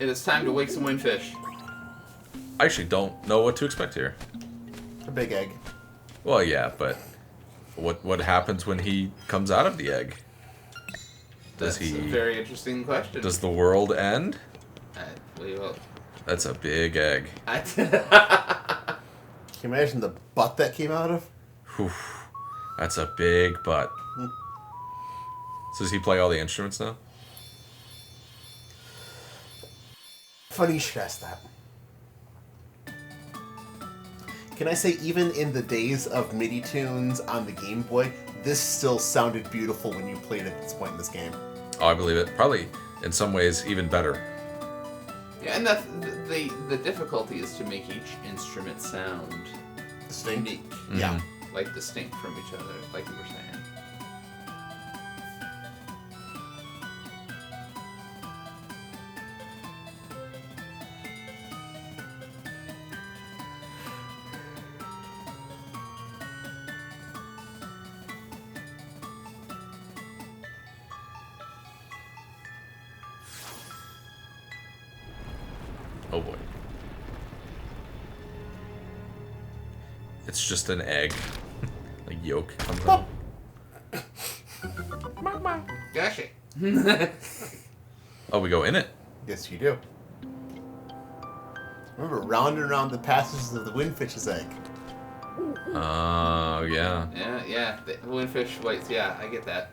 It is time to wake some windfish. I actually don't know what to expect here. A big egg. Well, yeah, but what happens when he comes out of the egg? That's a very interesting question. Does the world end? We will. That's a big egg. Can you imagine the butt that came out of? Whew. That's a big butt. So does he play all the instruments now? Funny you should ask that. Can I say, even in the days of MIDI tunes on the Game Boy, this still sounded beautiful when you played at this point in this game. Oh, I believe it. Probably, in some ways, even better. Yeah, and the difficulty is to make each instrument sound Distinct. unique. Mm-hmm. Yeah. Like distinct from each other, like you were saying. Oh boy. It's just an egg. A yolk comes out. Gotcha. Oh, we go in it? Yes, you do. Remember, round and round the passages of the windfish's egg. Oh, yeah. Yeah. The windfish waits. Yeah, I get that.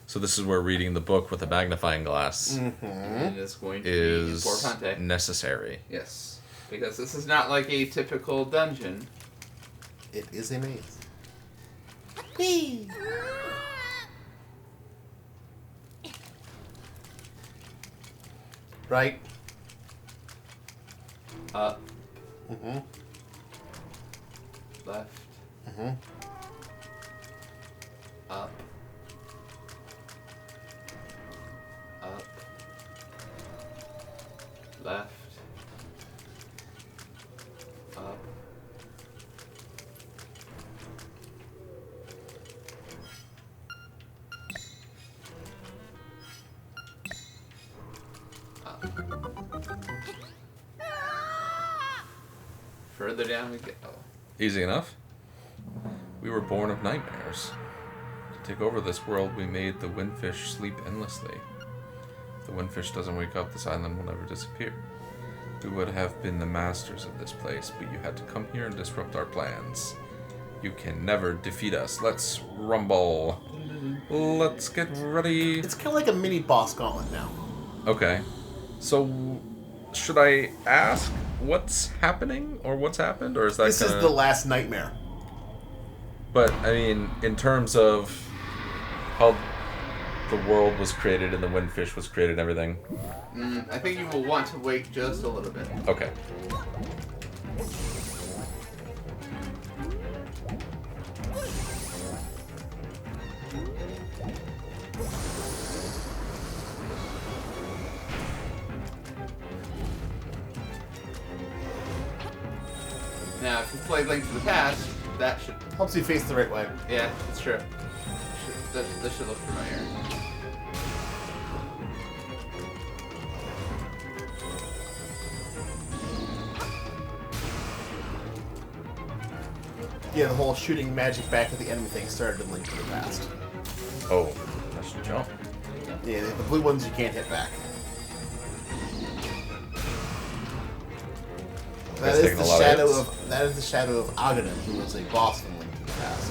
So this is where reading the book with a magnifying glass And it's going to be is importante. necessary. Yes, because this is not like a typical dungeon. It is a maze. Right? Up, Mm-hmm. left, Mm-hmm. up, up, left, up. Further down we go. Easy enough. We were born of nightmares. To take over this world, we made the windfish sleep endlessly. If the windfish doesn't wake up, this island will never disappear. We would have been the masters of this place, but you had to come here and disrupt our plans. You can never defeat us. Let's rumble. Let's get ready. It's kind of like a mini boss gauntlet now. Okay. So, should I ask what's happening or what's happened, or is that This is the last nightmare. But I mean, in terms of how the world was created and the windfish was created and everything. I think you will want to wait just a little bit. Okay. Now, if you play Link to the Past, that should... Helps you face the right way. Yeah, it's true. This should look familiar. Yeah, the whole shooting magic back at the enemy thing started in Link to the Past. Oh, I should jump. Yeah, the blue ones you can't hit back. That is the shadow of Aghanim, who was a boss in Link to the Past.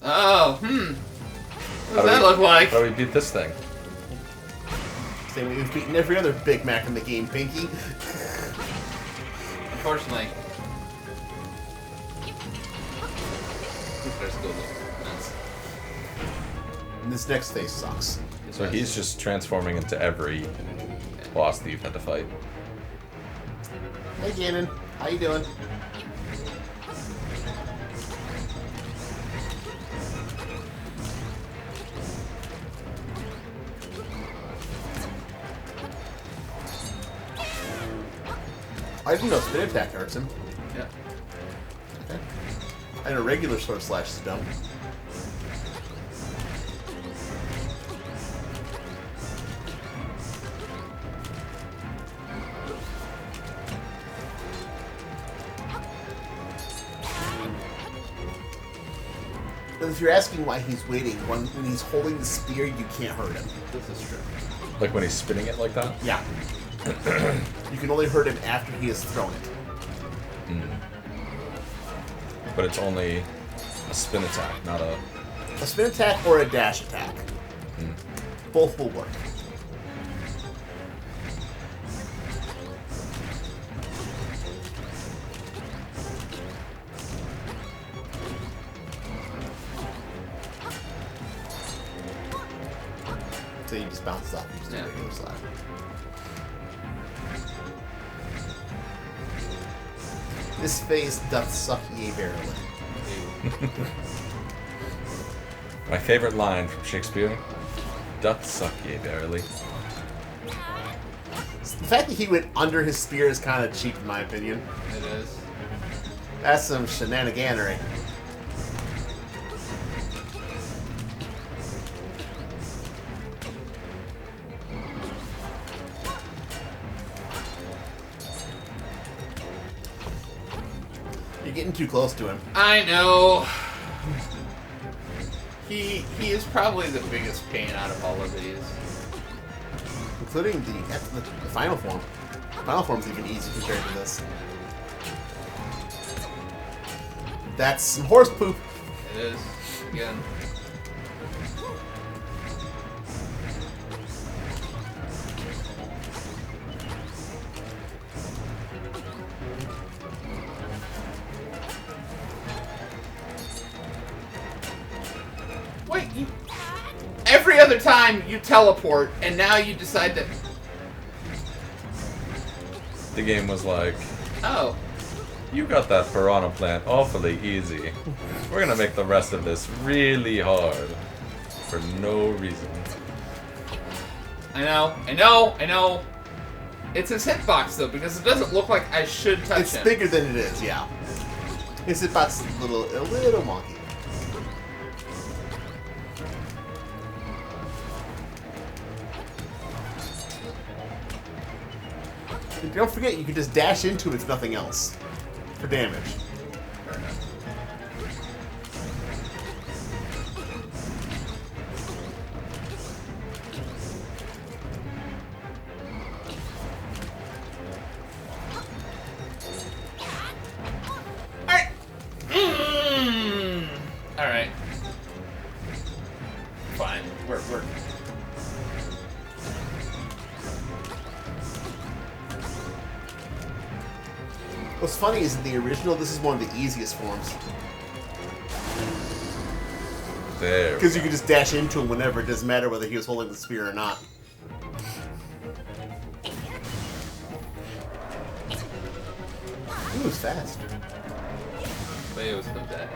Oh, What does that look like? How do we beat this thing? Same way you've beaten every other Big Mac in the game, Pinky. Unfortunately. There's still nuts. And this next phase sucks. So he's just transforming into every boss that you've had to fight. Hey, Ganon. How you doing? I didn't know spin attack hurts him. Yeah. Okay. And a regular sword slashes don't. But if you're asking why he's waiting, when he's holding the spear, you can't hurt him. This is true. Like when he's spinning it like that? Yeah. You can only hurt him after he has thrown it. But it's only a spin attack, not a... A spin attack or a dash attack. Both will work. So you just bounce off using the regular slide. This face doth suck ye verily. My favorite line from Shakespeare, doth suck ye verily. The fact that he went under his spear is kind of cheap in my opinion. It is. That's some shenaniganery. You're getting too close to him. I know. He is probably the biggest pain out of all of these. Including the final form. The final form's even easy compared to this. That's some horse poop. It is. Again. Wait, every other time you teleport, and now you decide that... The game was like, Oh. you got that piranha plant awfully easy. We're gonna make the rest of this really hard. For no reason. I know. It's his hitbox, though, because it doesn't look like I should touch It's him. bigger than it is, yeah. His hitbox is a little wonky. And don't forget, you can just dash into it if nothing else. For damage. Fair enough. Alright. Alright. Fine. We're What's funny is in the original, this is one of the easiest forms. There. Because you can just dash into him whenever, it doesn't matter whether he was holding the spear or not. He was fast. Leo's the dead.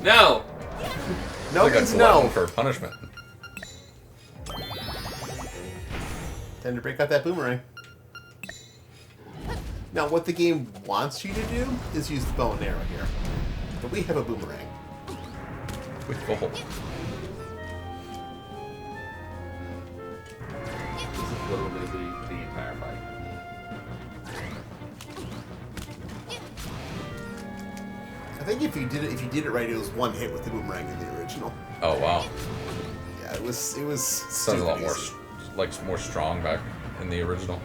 No! No Like a means glutton no. for punishment. Time to break out that boomerang. Now, what the game wants you to do is use the bow and arrow here. But we have a boomerang. With gold. This is literally the entire fight. I think if you did it right, it was one hit with the boomerang in the original. Oh wow. Yeah, it was. Sounds a lot more, more strong back in the original.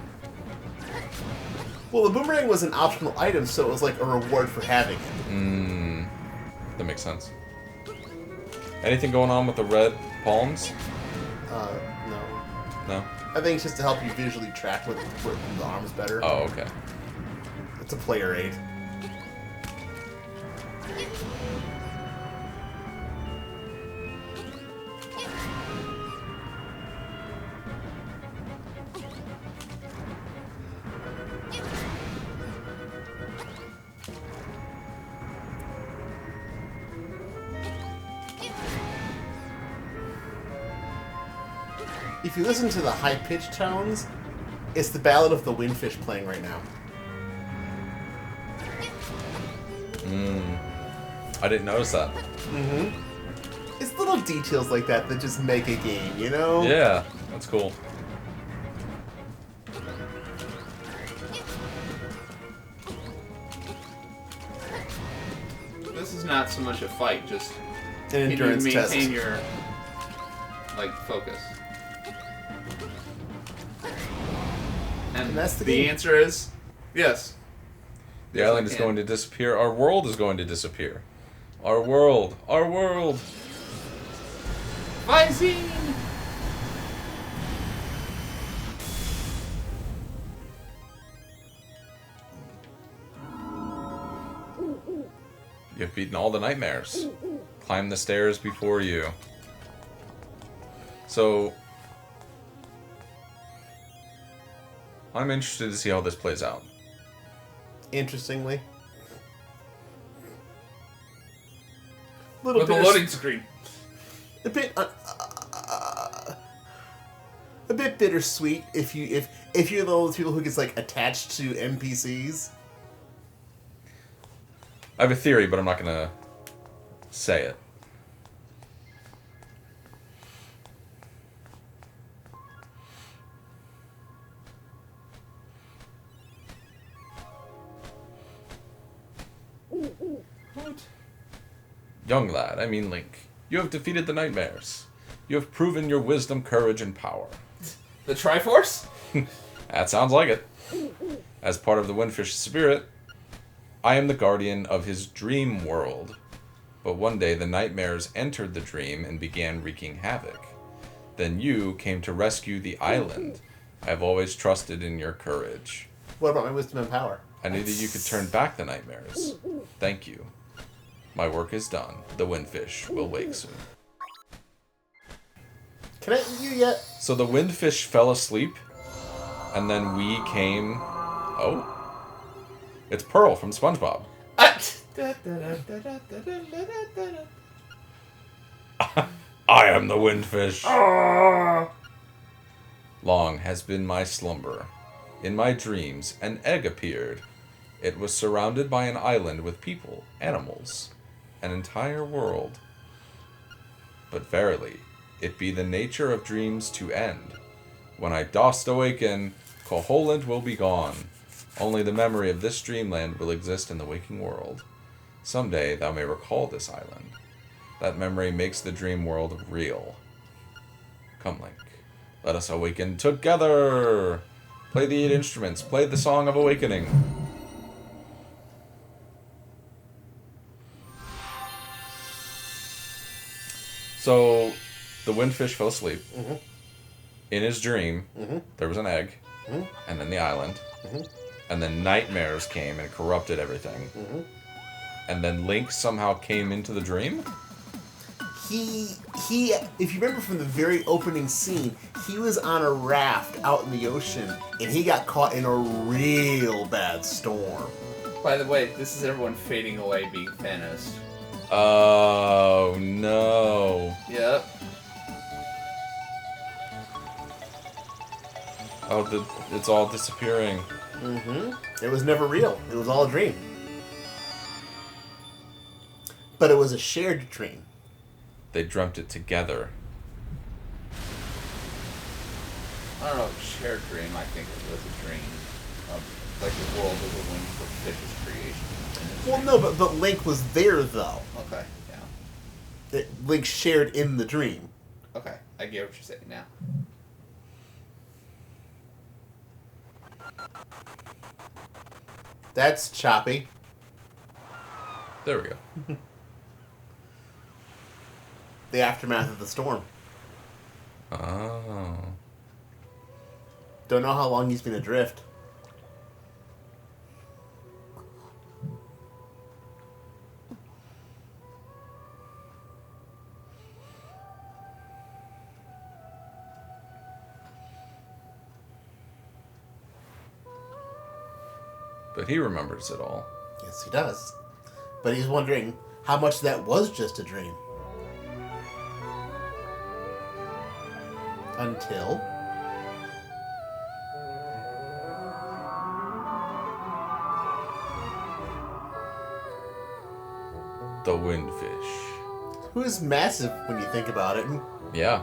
Well, the boomerang was an optional item, so it was like a reward for having it. That makes sense. Anything going on with the red palms? No. No? I think it's just to help you visually track with the arms better. Oh, okay. It's a player aid. If you listen to the high-pitched tones, It's the Ballad of the Windfish playing right now. I didn't notice that. It's little details like that that just make a game, you know? Yeah, that's cool. This is not so much a fight, just An can you endurance test. maintain your focus. And that's the the game. answer is yes. The Yes, island I is can. going to disappear. Our world is going to disappear. Our world. Our world. Visine! You've beaten all the nightmares. Climb the stairs before you. So, I'm interested to see how this plays out. Interestingly. Little With a bit loading screen. a bit bittersweet if you're one of those people who gets like attached to NPCs. I have a theory, but I'm not going to say it. What? Young lad, I mean Link, you have defeated the nightmares. You have proven your wisdom, courage, and power. The Triforce? That sounds like it. As part of the Windfish spirit, I am the guardian of his dream world. But one day the nightmares entered the dream and began wreaking havoc. Then you came to rescue the island. I have always trusted in your courage. What about my wisdom and power? I knew that you could turn back the nightmares. Thank you. My work is done. The Windfish will wake soon. Can I eat you yet? So the Windfish fell asleep, and then we came... Oh. It's Pearl from SpongeBob. I am the Windfish. Long has been my slumber. In my dreams, an egg appeared. It was surrounded by an island with people, animals, an entire world. But verily, it be the nature of dreams to end. When I dost awaken, Koholint will be gone. Only the memory of this dreamland will exist in the waking world. Someday thou may recall this island. That memory makes the dream world real. Come, Link. Let us awaken together! Play the 8 instruments. Play the Song of Awakening. So, the Windfish fell asleep. Mm-hmm. In his dream, there was an egg, and then the island, and then nightmares came and corrupted everything. And then Link somehow came into the dream? He, if you remember from the very opening scene, he was on a raft out in the ocean, and he got caught in a real bad storm. By the way, this is everyone fading away being Thanos. Oh, no. Yep. Oh, it's all disappearing. It was never real. It was all a dream. But it was a shared dream. They dreamt it together. I don't know, shared dream, I think it was a dream of, like, the world of the Windfish's creation. Well, no, but Link was there, though. Okay, yeah. Link shared in the dream. Okay, I get what you're saying now. That's choppy. There we go. The aftermath of the storm. Oh. Don't know how long he's been adrift. But he remembers it all. Yes, he does. But he's wondering how much that was just a dream. Until... The Windfish. Who is massive when you think about it. Yeah.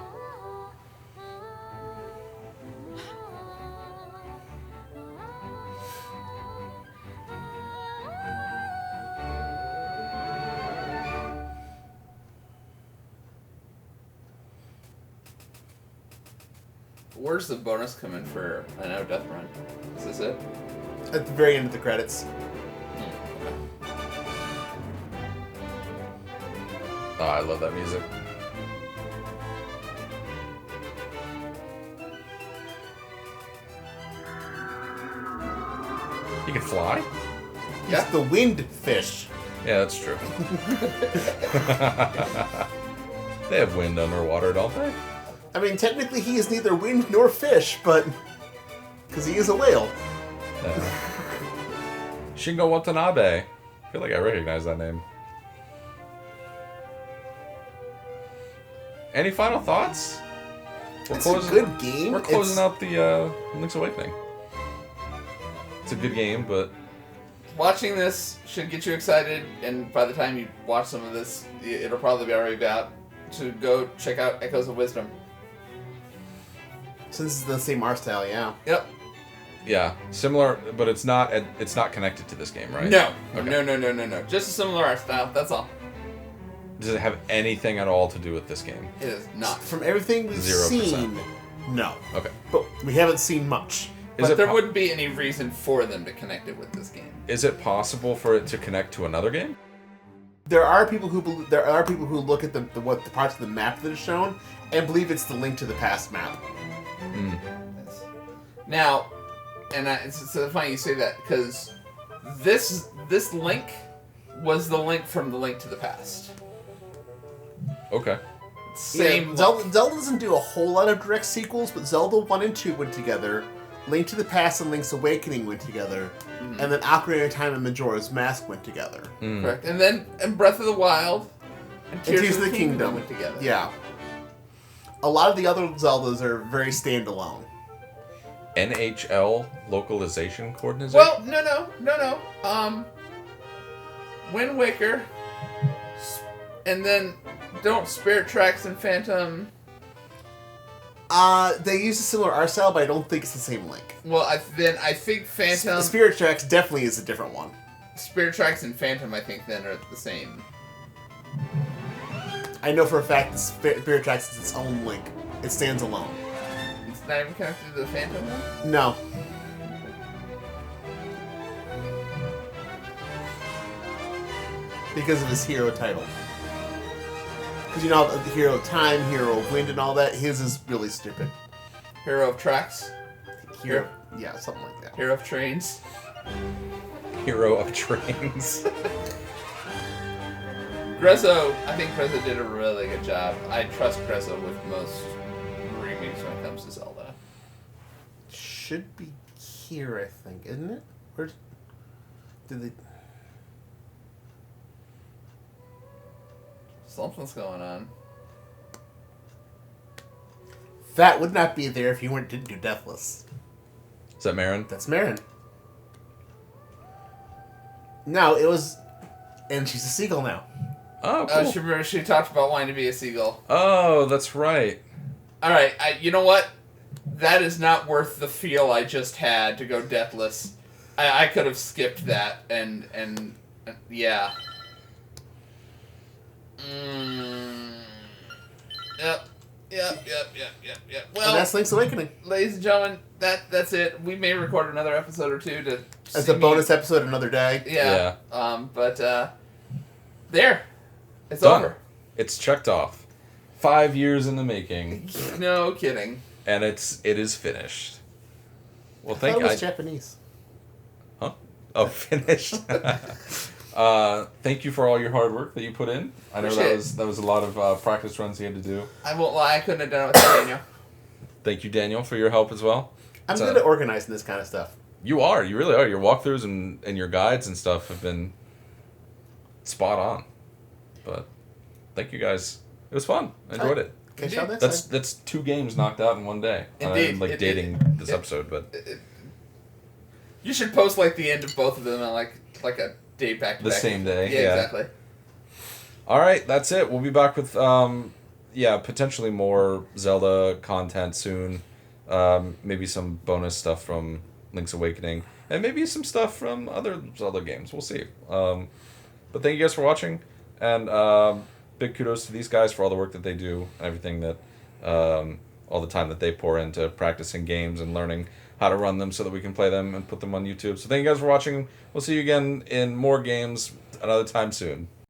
Where's the bonus come in for a no death run? Is this it? At the very end of the credits. Oh, I love that music. You can fly? He's the Windfish. Yeah, that's true. They have wind underwater, don't they? I mean, technically he is neither wind nor fish, but... Because he is a whale. Shingo Watanabe. I feel like I recognize that name. Any final thoughts? It's a good game. We're closing out the Link's Awakening. It's a good game, but... Watching this should get you excited, and by the time you watch some of this, it'll probably be already out to go check out Echoes of Wisdom. Since it's the same art style, yeah. Yep. Yeah, similar, but it's not connected to this game, right? No. Okay. No. Just a similar art style, that's all. Does it have anything at all to do with this game? It is not. From everything we've 0%. seen, no. Okay. But we haven't seen much. But there wouldn't be any reason for them to connect it with this game. Is it possible for it to connect to another game? There are people who look at the parts of the map that is shown and believe it's the Link to the Past map. Yes. Now, it's so funny you say that because this Link was the Link from the Link to the Past. Okay. Same. Yeah, Zelda doesn't do a whole lot of direct sequels, but Zelda 1 and 2 went together. Link to the Past and Link's Awakening went together. Mm-hmm. And then Ocarina of Time and Majora's Mask went together. Mm. Correct. And then Breath of the Wild and Tears of the Kingdom went together. Yeah. A lot of the other Zeldas are very standalone. NHL localization coordination? Well, no. Wind Waker, and then don't Spirit Tracks and Phantom. They use a similar art style, but I don't think it's the same Link. Well, I think Phantom. Spirit Tracks definitely is a different one. Spirit Tracks and Phantom, I think, then are the same. I know for a fact that Spirit Tracks is its own Link. It stands alone. It's not even connected to the Phantom one? No. Because of his hero title. Because you know, the Hero of Time, Hero of Wind, and all that, his is really stupid. Hero of Tracks? Hero, yeah, something like that. Hero of Trains? Hero of Trains. Grezzo, I think Grezzo did a really good job. I trust Grezzo with most remakes when it comes to Zelda. Should be here, I think, isn't it? Where did they... Something's going on. That would not be there if you didn't do Deathless. Is that Marin? That's Marin. No, it was... And she's a seagull now. Oh, cool. She talked about wanting to be a seagull. Oh, that's right. Alright, you know what? That is not worth the feel I just had to go Deathless. I could have skipped that, and yeah. Yep. Well, And that's Link's Awakening. ladies and gentlemen, that's it. We may record another episode or two to As see a bonus episode another day. Yeah. But there. It's Done. over. It's checked off. 5 years in the making. No kidding. And it is finished. Well, I thought it was Japanese. Huh? Oh, finished. Thank you for all your hard work that you put in. I know Appreciate that was a lot of practice runs you had to do. I won't lie, I couldn't have done it without Daniel. Thank you, Daniel, for your help as well. I'm good at organizing this kind of stuff. You are. You really are. Your walkthroughs and your guides and stuff have been spot on. But thank you guys. It was fun. I enjoyed it. Catch y'all next time. That's 2 games knocked out in one day. Indeed. I'm dating this episode, but You should post like the end of both of them on like a day back to the back. same day. Yeah, exactly. All right, that's it. We'll be back with potentially more Zelda content soon. Maybe some bonus stuff from Link's Awakening, and maybe some stuff from other Zelda games. We'll see. But thank you guys for watching, and big kudos to these guys for all the work that they do and everything that all the time that they pour into practicing games and learning how to run them so that we can play them and put them on YouTube. So thank you guys for watching. We'll see you again in more games another time soon.